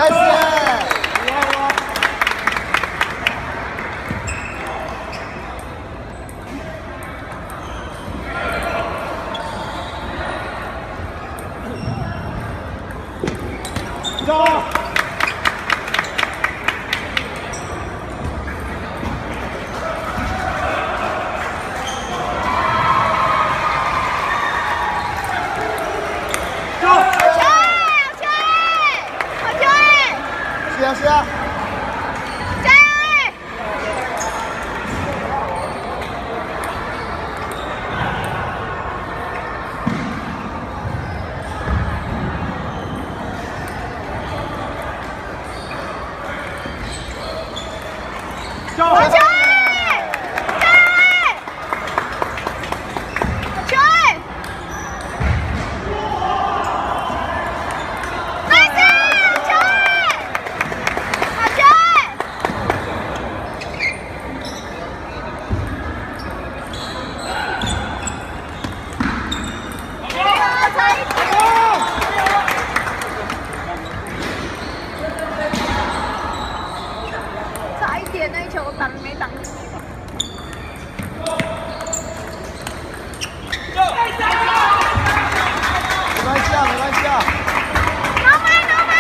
开始。走。 是啊，加油！加油！差一点，那球挡没挡住？没关系啊，没关系啊。no man。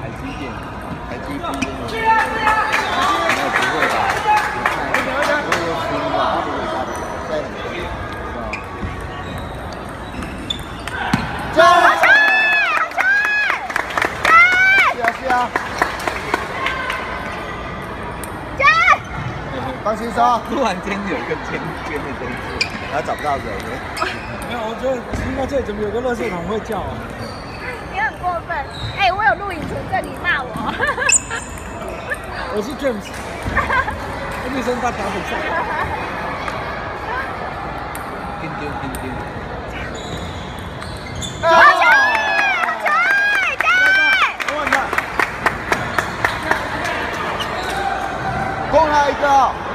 台积电，台积电。是啊是啊。应该不会吧？我看不会输吧？对。加油！是啊。加油！放轻松。突然间有一个尖的东西，他找不到人了。没有，我觉得听到这里怎么有个垃圾桶会叫啊？你很过分！哎，我有录影存证，你骂我。我是 James， 女生大打比赛。叮叮叮叮。攻他一个。